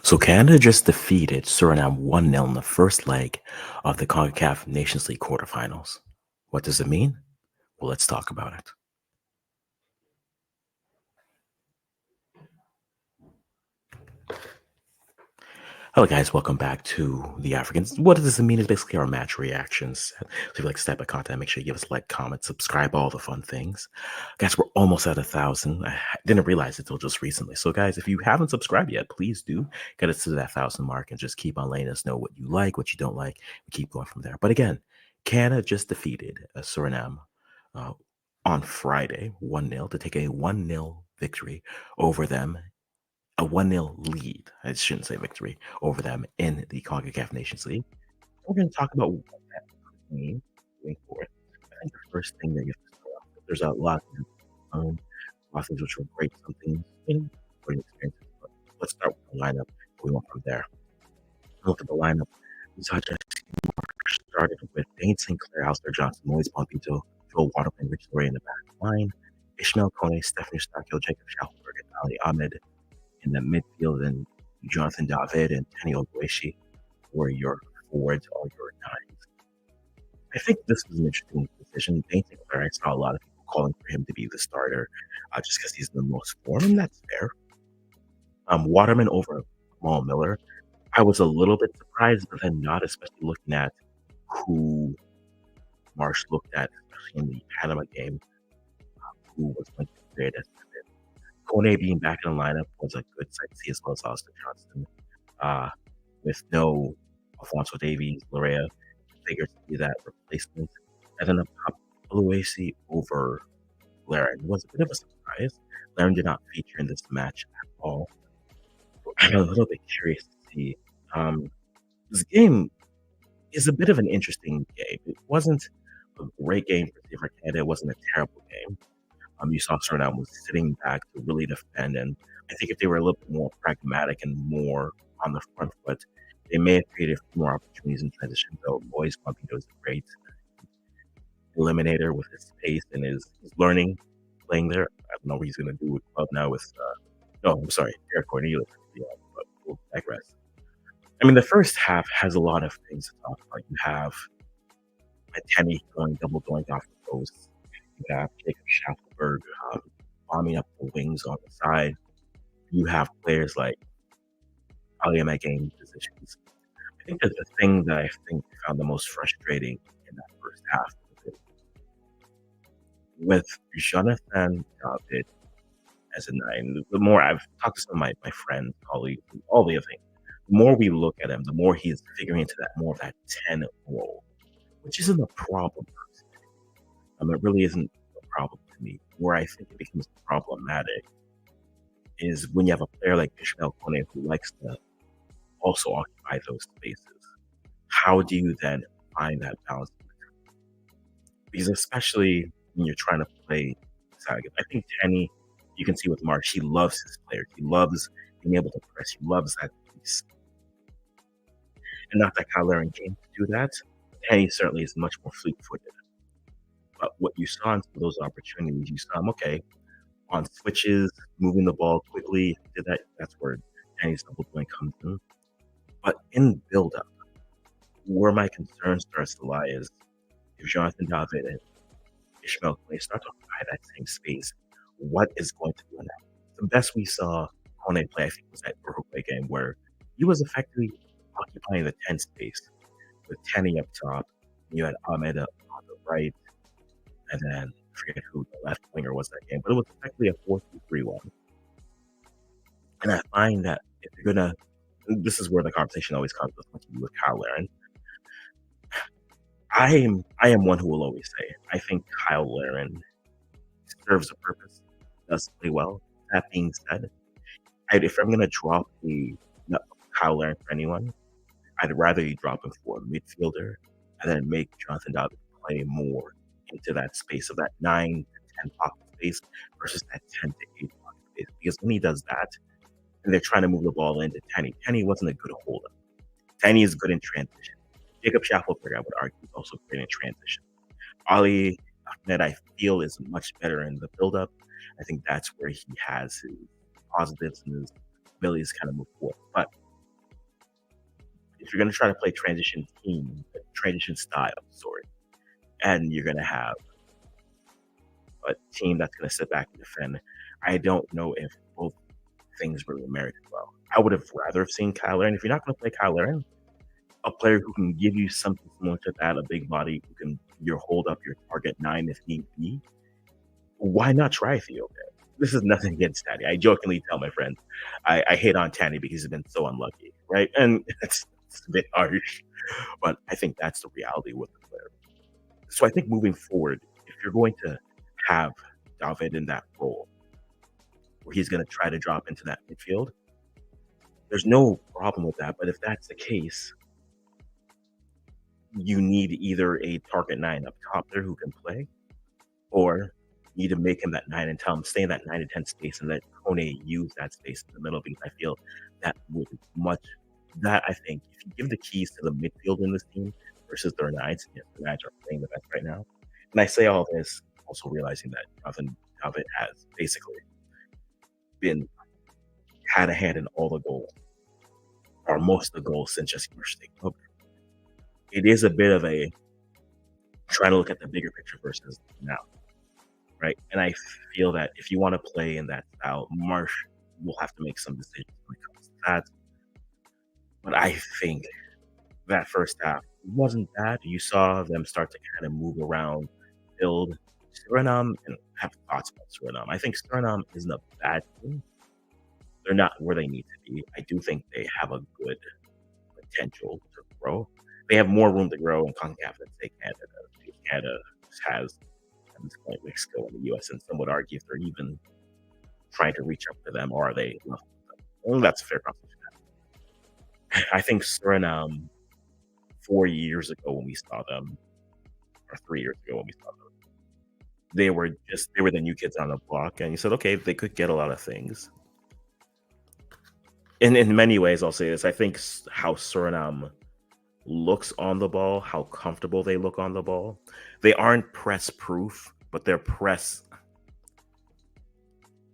So Canada just defeated Suriname 1-0 in the first leg of the CONCACAF Nations League quarterfinals. What does it mean? Well, let's talk about it. Hello, guys. Welcome back to the Africans. What does this mean? Is basically our match reactions. So if you like this type of content, make sure you give us a like, comment, subscribe, all the fun things. Guys, we're almost at 1,000. I didn't realize it until just recently. So, guys, if you haven't subscribed yet, please do get us to that 1,000 mark and just keep on letting us know what you like, what you don't like. We keep going from there. But again, Canada just defeated Suriname uh, on Friday 1-0 to take a 1-0 victory over them, a 1-0 lead. I shouldn't say victory over them in the CONCACAF Nations League. We're going to talk about what that means moving forward. I think the first thing that you have to start off with, there's a lot of a lot of things which were great, some things, great experiences. But let's start with the lineup. We went from there. Look at the lineup. We saw Jesse Marsh started with Dane Sinclair, Alistair Johnson, Moise Pompito, Joel Waterman, Rich Laurie in the back line, Ishmael Kone, Stephanie Starkill, Jacob Schaffelberg, and Ali Ahmed in the midfield, and Jonathan David and Tenny Ogweshi were your forwards or your nines. I think this was an interesting decision. Dane Sinclair, I saw a lot of people calling for him to be the starter just because he's the most form, and that's fair. Waterman over Jamal Miller, I was a little bit surprised, but then not, especially looking at who Marsh looked at, especially in the Panama game, who was going to be great as Kone being back in the lineup was a good sight to see, as well as Alistair Johnston. With no Alfonso Davies, Larea, figured to be that replacement. And then up top, Oluwasi over Laren was a bit of a surprise. Laren did not feature in this match at all. I'm a little bit curious to see. This game is a bit of an interesting game. It wasn't a great game for Canada. It wasn't a terrible game. You saw Suriname was sitting back to really defend, and I think if they were a little bit more pragmatic and more on the front foot, they may have created more opportunities in transition. Though Moise Pompito is a great eliminator with his pace and his learning playing there. I don't know what he's going to do with club now. With no, I'm sorry, Eric Cornelius. Yeah, but we'll digress. I mean, the first half has a lot of things to talk about. You have Tenny going double doink off the post. You have Jacob Schaffelberg bombing up the wings on the side. You have players like Ali Ahmed game positions. I think that the thing that I think found the most frustrating in that first half with Jonathan David as a nine, the more I've talked to some of my friends, colleagues, all the other things, the more we look at him, the more he's figuring into that more of that 10 role, which isn't a problem. It really isn't a problem to me. Where I think it becomes problematic is when you have a player like Ishmael Kone who likes to also occupy those spaces. How do you then find that balance? Because especially when you're trying to play, I think Tenny, you can see with Marsh, he loves his players. He loves being able to press. He loves that piece. And not that Kyle Laren came to do that. Tenny certainly is much more fleet-footed. But what you saw in some of those opportunities, you saw him, okay, on switches, moving the ball quickly, did that. That's where Tenny's double point comes in. But in build-up, where my concern starts to lie is if Jonathan David and Ishmael Kone start to occupy that same space, what is going to do that? The best we saw Kone play, I think, was that Uruguay game where he was effectively occupying the 10 space with Tenny up top. You had Ahmed on the right, and then I forget who the left winger was that game, but it was effectively a 4-2-3-1. And I find that if you're gonna, this is where the conversation always comes with Kyle Laren. I am one who will always say I think Kyle Laren serves a purpose, does play well. That being said, if I'm gonna drop the Kyle Laren for anyone, I'd rather you drop him for a midfielder and then make Jonathan David play more into that space of that 9 to 10 pocket space versus that 10 to 8 pocket space. Because when he does that, and they're trying to move the ball into Tenny, Tenny wasn't a good holder. Tenny is good in transition. Jacob Schaffelberg, I would argue, is also great in transition. Ali Ahmed, I feel, is much better in the build-up. I think that's where he has his positives and his abilities kind of move forward. But if you're going to try to play transition style, sorry, and you're going to have a team that's going to sit back and defend, I don't know if both things really merited well. I would have rather have seen Kyle Larin. If you're not going to play Kyle Larin, a player who can give you something similar to that, a big body who can hold up your target 9 if need be, why not try Ethiopia? This is nothing against Tanny. I jokingly tell my friends I hate on Tanny because he's been so unlucky, right? And it's a bit harsh, but I think that's the reality with the player. So I think moving forward, if you're going to have David in that role, where he's going to try to drop into that midfield, there's no problem with that. But if that's the case, you need either a target 9 up top there who can play, or you need to make him that 9 and tell him stay in that 9 to 10 space and let Kone use that space in the middle, because I feel that would I think if you give the keys to the midfield in this team versus their 9s, yes, the 9s are playing the best right now. And I say all this also realizing that David has basically had a hand in all the goals, or most of the goals since Jesse Marsh taken over. It is a bit of a trying to look at the bigger picture versus now, right? And I feel that if you want to play in that style, Marsh will have to make some decisions when it comes to that. But I think that first half wasn't bad. You saw them start to kind of move around, build Suriname, and have thoughts about Suriname. I think Suriname isn't a bad team. They're not where they need to be. I do think they have a good potential to grow. They have more room to grow in CONCACAF than, say, Canada does. Canada has, at this point, Mexico and the U.S., and some would argue if they're even trying to reach up to them, or are they level with them? Well, that's a fair conversation. I think Suriname, 4 years ago when we saw them, or 3 years ago when we saw them, they were the new kids on the block, and you said, okay, they could get a lot of things. And in many ways, I'll say this, I think how Suriname looks on the ball, how comfortable they look on the ball. They aren't press proof, but they're press.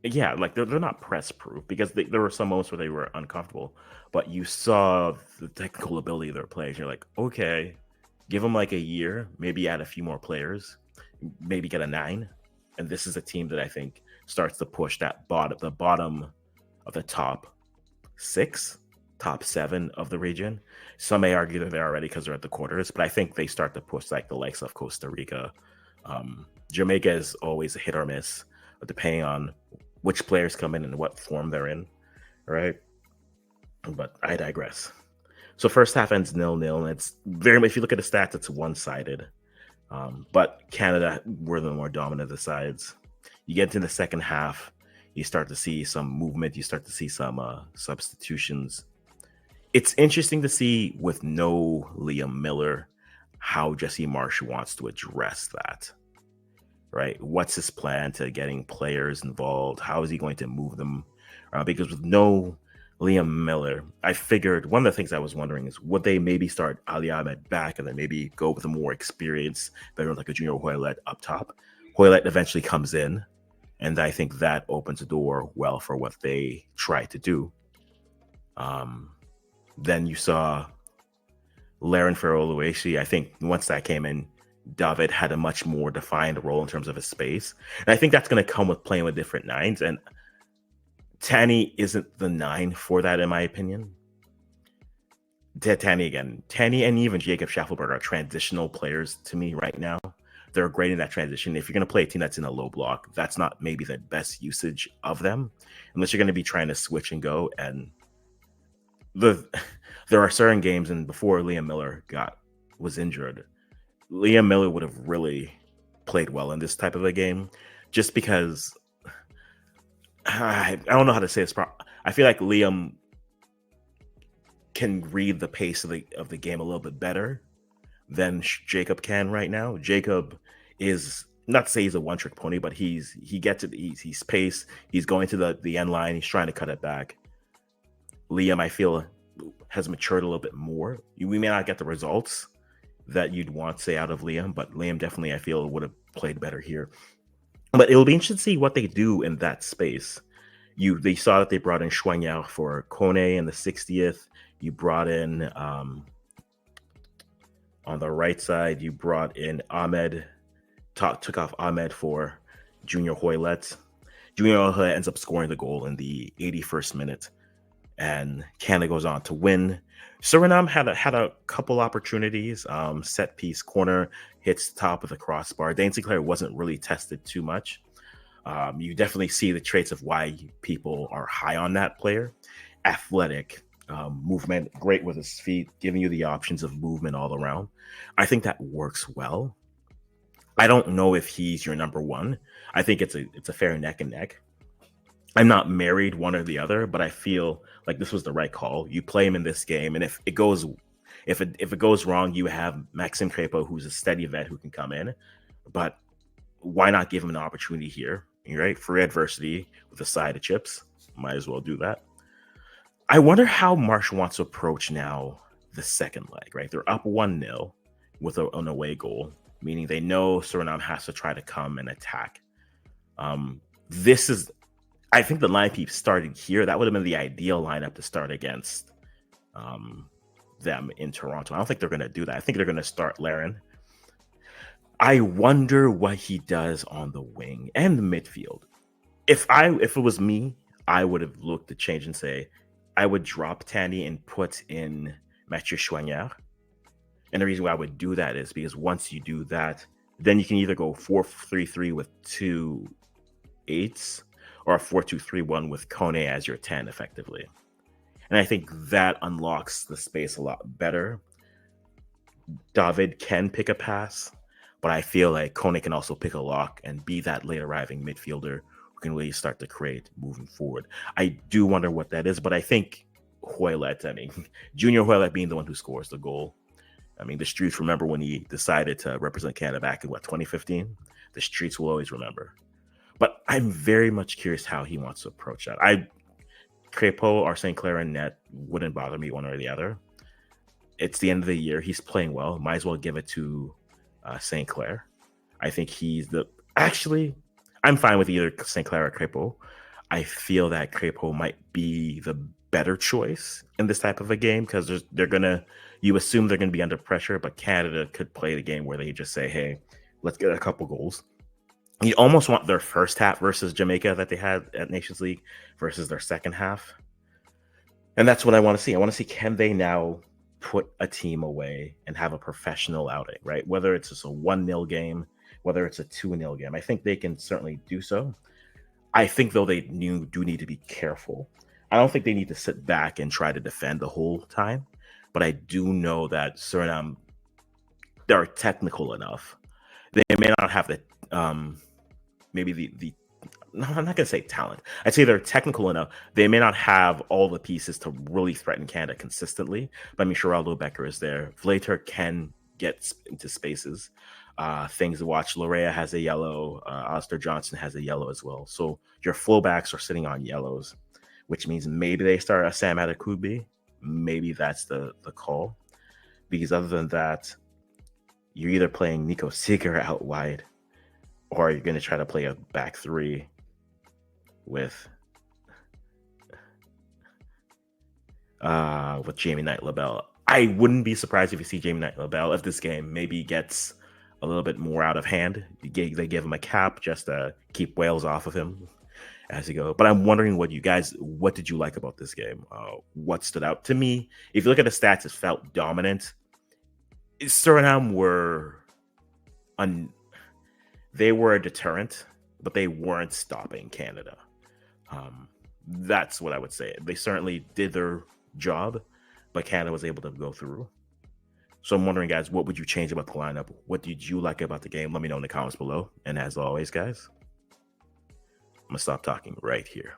Yeah, like they're not press proof, because there were some moments where they were uncomfortable, but you saw the technical ability of their players. You're like, okay, give them like a year, maybe add a few more players, maybe get a 9, and this is a team that I think starts to push the bottom of the top 6, top 7 of the region. Some may argue that they're already because they're at the quarters, but I think they start to push like the likes of Costa Rica. Jamaica is always a hit or miss, depending on which players come in and what form they're in, right? But I digress. So first half ends 0-0, and it's very much, if you look at the stats, it's one-sided. But Canada were the more dominant of the sides. You get into the second half, you start to see some movement, you start to see some substitutions. It's interesting to see, with no Liam Miller, how Jesse Marsh wants to address that, right? What's his plan to getting players involved? How is he going to move them? Because with no Liam Miller, I figured one of the things I was wondering is, would they maybe start Ali Ahmed back and then maybe go with a more experienced veteran like a Junior Hoylett up top? Hoylett eventually comes in, and I think that opens the door well for what they try to do. Then you saw Laren Ferroluesi. I think once that came in, David had a much more defined role in terms of his space. And I think that's going to come with playing with different 9s. And Tanny isn't the 9 for that, in my opinion. Tanny and even Jacob Schaffelberg are transitional players to me right now. They're great in that transition. If you're going to play a team that's in a low block, that's not maybe the best usage of them, unless you're going to be trying to switch and go. And there are certain games, and before Liam Miller was injured, Liam Miller would have really played well in this type of a game, just because I don't know how to say this. I feel like Liam can read the pace of the game a little bit better than Jacob can right now. Jacob is, not to say he's a one-trick pony, but he gets it. He's pace. He's going to the end line. He's trying to cut it back. Liam, I feel, has matured a little bit more. We may not get the results that you'd want, say, out of Liam, but Liam definitely, I feel, would have played better here. But it'll be interesting to see what they do in that space. They saw that they brought in Shuang for Kone in the 60th. You brought in on the right side, you brought in Ahmed, took off Ahmed for Junior Hoylett. Junior Hoylett ends up scoring the goal in the 81st minute, and Canada goes on to win. Suriname had a couple opportunities. Set piece corner hits the top of the crossbar. Dane Sinclair wasn't really tested too much. You definitely see the traits of why people are high on that player. Athletic, movement, great with his feet, giving you the options of movement all around. I think that works well. I don't know if he's your number one. I think it's a fair neck and neck. I'm not married one or the other, but I feel like this was the right call. You play him in this game, and if it goes wrong, you have Maxime Crépeau, who's a steady vet who can come in. But why not give him an opportunity here? Right, for adversity with a side of chips, might as well do that. I wonder how Marsh wants to approach now the second leg. Right, they're up 1-0 with an away goal, meaning they know Suriname has to try to come and attack. I think the lineup started here. That would have been the ideal lineup to start against them in Toronto. I don't think they're going to do that. I think they're going to start Laren. I wonder what he does on the wing and the midfield. If it was me, I would have looked to change and say I would drop Tandy and put in Mathieu Choignard. And the reason why I would do that is because once you do that, then you can either go 4-3-3 with 2 8s or a 4-2-3-1 with Kone as your 10 effectively. And I think that unlocks the space a lot better. David can pick a pass, but I feel like Kone can also pick a lock and be that late arriving midfielder who can really start to create moving forward. I do wonder what that is, but I think Hoylett, Junior Hoylett being the one who scores the goal. The streets remember when he decided to represent Canada back in 2015? The streets will always remember. But I'm very much curious how he wants to approach that. Crépeau or St. Clair and net wouldn't bother me one or the other. It's the end of the year. He's playing well. Might as well give it to St. Clair. I think I'm fine with either St. Clair or Crépeau. I feel that Crépeau might be the better choice in this type of a game because you assume they're going to be under pressure, but Canada could play the game where they just say, hey, let's get a couple goals. You almost want their first half versus Jamaica that they had at Nations League versus their second half. And that's what I want to see. I want to see, can they now put a team away and have a professional outing, right? Whether it's just a 1-0 game, whether it's a 2-0 game. I think they can certainly do so. I think, though, they do need to be careful. I don't think they need to sit back and try to defend the whole time. But I do know that Suriname, they're technical enough. They may not have the no, I'm not going to say talent. I'd say they're technical enough. They may not have all the pieces to really threaten Canada consistently, but Geraldo Becker is there. Vlater can get into spaces. Things to watch. Lorea has a yellow. Alistair Johnson has a yellow as well. So your fullbacks are sitting on yellows, which means maybe they start a Sam Adekubi. Maybe that's the call. Because other than that, you're either playing Nico Seeger out wide, or you're going to try to play a back three with Jamie Knight-Labelle. I wouldn't be surprised if you see Jamie Knight-Labelle if this game maybe gets a little bit more out of hand. They give him a cap just to keep Wales off of him as you go. But I'm wondering what did you like about this game? What stood out to me? If you look at the stats, it felt dominant. Suriname were they were a deterrent, but they weren't stopping Canada. That's what I would say. They certainly did their job, but Canada was able to go through. So I'm wondering, guys, what would you change about the lineup? What did you like about the game? Let me know in the comments below. And as always, guys, I'm going to stop talking right here.